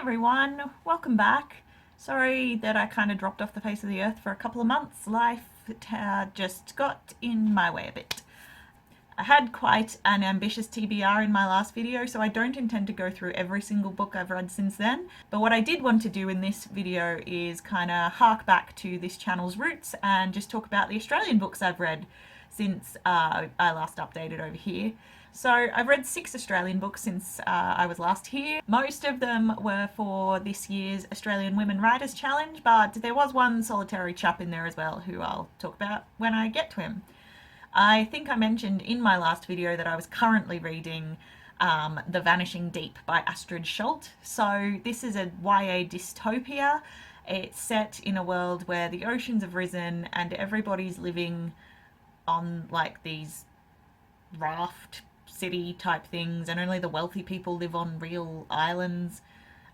everyone, welcome back. Sorry that I kind of dropped off the face of the earth for a couple of months. Life just got in my way a bit. I had quite an ambitious TBR in my last video, so I don't intend to go through every single book I've read since then. But what I did want to do in this video is kind of hark back to this channel's roots and just talk about the Australian books I've read since I last updated over here. So I've read 6 Australian books since I was last here. Most of them were for this year's Australian Women Writers Challenge, but there was one solitary chap in there as well who I'll talk about when I get to him. I think I mentioned in my last video that I was currently reading The Vanishing Deep by Astrid Schult. So this is a YA dystopia. It's set in a world where the oceans have risen and everybody's living on like these raft city type things, and only the wealthy people live on real islands.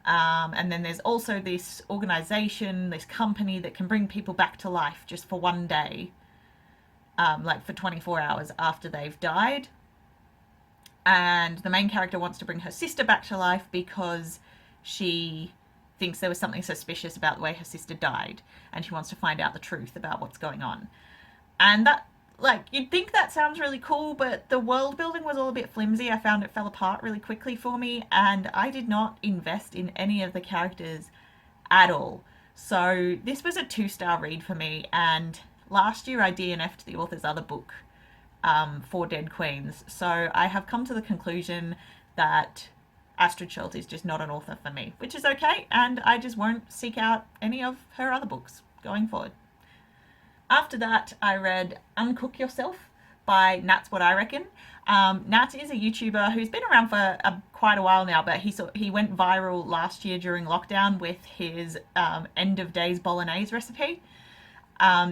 And then there's also this organization, this company that can bring people back to life just for one day, like for 24 hours after they've died. And the main character wants to bring her sister back to life because she thinks there was something suspicious about the way her sister died, and she wants to find out the truth about what's going on. And that, like, you'd think that sounds really cool, but the world building was all a bit flimsy. I found it fell apart really quickly for me, and I did not invest in any of the characters at all. So this was a 2-star read for me, and last year I DNF'd the author's other book, For Dead Queens. So I have come to the conclusion that Astrid Schult is just not an author for me, which is okay, and I just won't seek out any of her other books going forward. After that, I read Uncook Yourself by Nat's What I Reckon. Nat is a YouTuber who's been around for quite a while now, but he went viral last year during lockdown with his end of days bolognese recipe.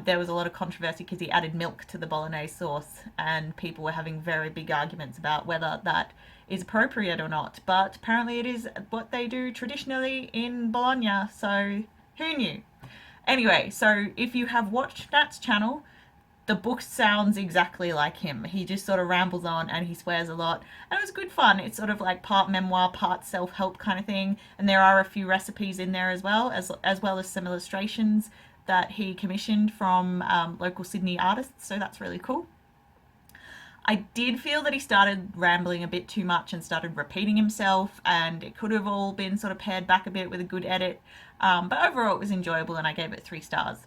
There was a lot of controversy because he added milk to the bolognese sauce, and people were having very big arguments about whether that is appropriate or not. But apparently it is what they do traditionally in Bologna, so who knew? Anyway, so if you have watched Nat's channel, the book sounds exactly like him. He just sort of rambles on and he swears a lot. And it was good fun. It's sort of like part memoir, part self-help kind of thing. And there are a few recipes in there as well as some illustrations that he commissioned from local Sydney artists. So that's really cool. I did feel that he started rambling a bit too much and started repeating himself, and it could have all been sort of pared back a bit with a good edit. But overall it was enjoyable, and I gave it 3 stars.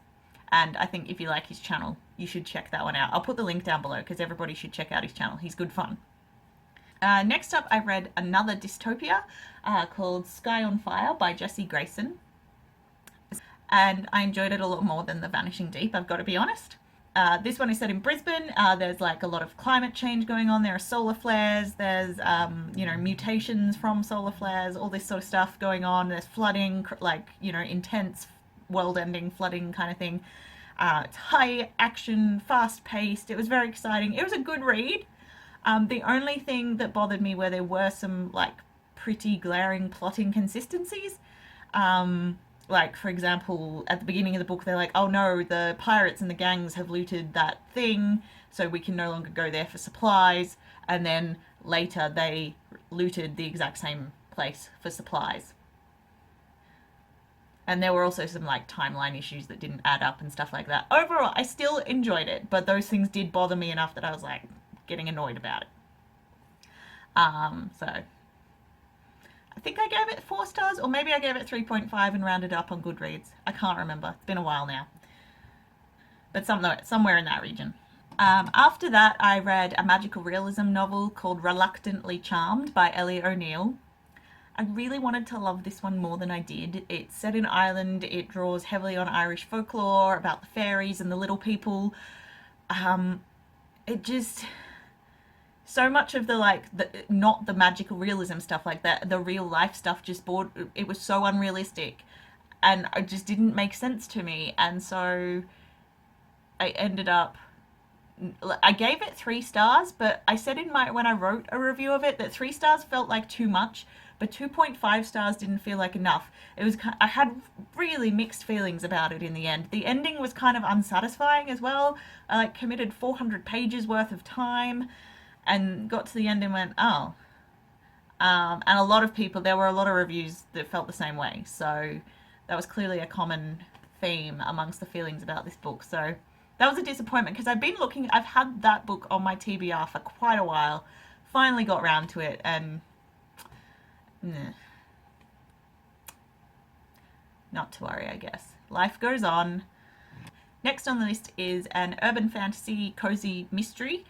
And I think if you like his channel, you should check that one out. I'll put the link down below because everybody should check out his channel. He's good fun. Next up, I read another dystopia called Sky on Fire by Jessie Grayson. And I enjoyed it a lot more than The Vanishing Deep, I've got to be honest. This one is set in Brisbane. There's like a lot of climate change going on. There are solar flares. There's, mutations from solar flares, all this sort of stuff going on. There's flooding, like, intense world-ending flooding kind of thing. It's high action, fast-paced. It was very exciting. It was a good read. The only thing that bothered me were there were some, like, pretty glaring plot inconsistencies. Like, for example, at the beginning of the book, they're like, oh no, the pirates and the gangs have looted that thing, so we can no longer go there for supplies. And then later they looted the exact same place for supplies. And there were also some, like, timeline issues that didn't add up and stuff like that. Overall, I still enjoyed it, but those things did bother me enough that I was, like, getting annoyed about it. So I think I gave it 4 stars, or maybe I gave it 3.5 and rounded up on Goodreads. I can't remember. It's been a while now. But somewhere in that region. After that, I read a magical realism novel called Reluctantly Charmed by Ellie O'Neill. I really wanted to love this one more than I did. It's set in Ireland. It draws heavily on Irish folklore about the fairies and the little people. So much of the, not the magical realism stuff like that, the real life stuff just bored. It was so unrealistic and it just didn't make sense to me. And so I ended up, I gave it 3 stars, but I said when I wrote a review of it that 3 stars felt like too much, but 2.5 stars didn't feel like enough. I had really mixed feelings about it in the end. The ending was kind of unsatisfying as well. I committed 400 pages worth of time and got to the end and went, oh, And a lot of people, there were a lot of reviews that felt the same way. So that was clearly a common theme amongst the feelings about this book. So that was a disappointment because I've had that book on my TBR for quite a while. Finally got round to it, and not to worry, I guess. Life goes on. Next on the list is an urban fantasy cozy mystery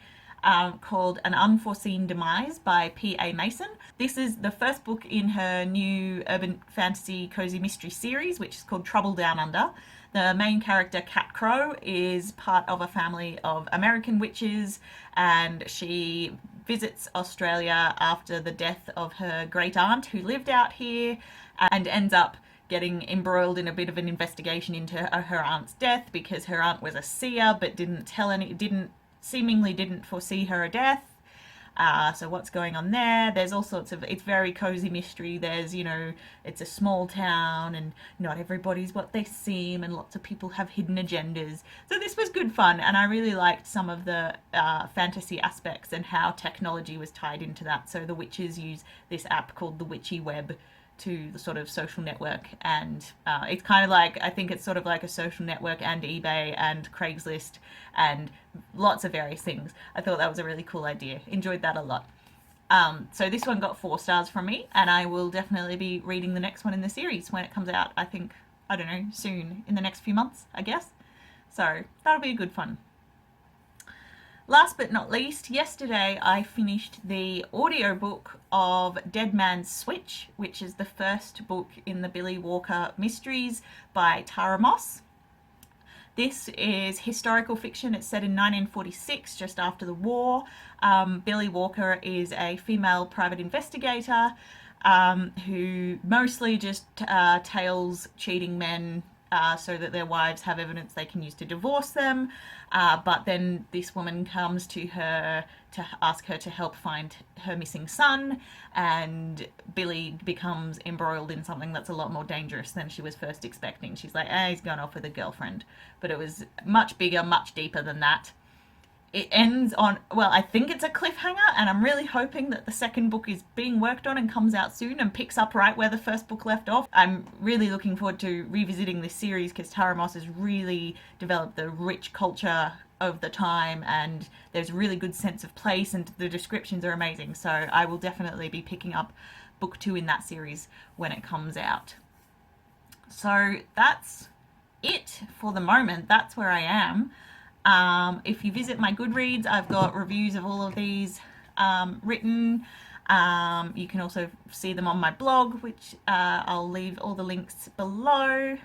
called An Unforeseen Demise by P.A. Mason. This is the first book in her new urban fantasy cozy mystery series, which is called Trouble Down Under. The main character, Cat Crow, is part of a family of American witches, and she visits Australia after the death of her great aunt who lived out here, and ends up getting embroiled in a bit of an investigation into her aunt's death because her aunt was a seer but seemingly didn't foresee her death. So what's going on there? There's all sorts of, it's very cozy mystery. There's, it's a small town and not everybody's what they seem and lots of people have hidden agendas. So this was good fun, and I really liked some of the fantasy aspects and how technology was tied into that. So the witches use this app called the Witchy Web to the sort of social network, and it's kind of like, I think it's sort of like a social network and eBay and Craigslist and lots of various things. I thought that was a really cool idea. Enjoyed that a lot. So this one got 4 stars from me, and I will definitely be reading the next one in the series when it comes out. I think, I don't know, soon, in the next few months, I guess. So that'll be a good fun. Last but not least, yesterday I finished the audiobook of Dead Man's Switch, which is the first book in the Billy Walker mysteries by Tara Moss. This is historical fiction. It's set in 1946, just after the war. Billy Walker is a female private investigator who mostly just tails cheating men so that their wives have evidence they can use to divorce them. But then this woman comes to her to ask her to help find her missing son, and Billy becomes embroiled in something that's a lot more dangerous than she was first expecting. She's like, he's gone off with a girlfriend. But it was much bigger, much deeper than that. It ends on, well, I think it's a cliffhanger, and I'm really hoping that the second book is being worked on and comes out soon and picks up right where the first book left off. I'm really looking forward to revisiting this series because Tara Moss has really developed the rich culture of the time, and there's a really good sense of place, and the descriptions are amazing. So I will definitely be picking up book 2 in that series when it comes out. So that's it for the moment. That's where I am. If you visit my Goodreads, I've got reviews of all of these written. You can also see them on my blog, which I'll leave all the links below.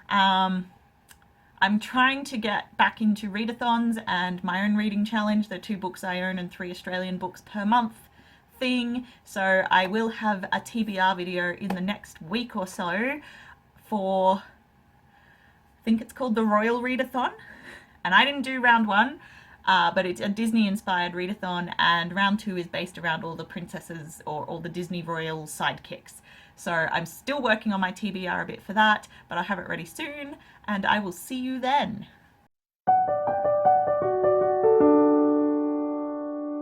I'm trying to get back into readathons and my own reading challenge, the 2 books I own and 3 Australian books per month thing. So I will have a TBR video in the next week or so for, I think it's called the Royal Readathon. And I didn't do round 1, but it's a Disney-inspired readathon, and round 2 is based around all the princesses or all the Disney royal sidekicks. So I'm still working on my TBR a bit for that, but I'll have it ready soon, and I will see you then.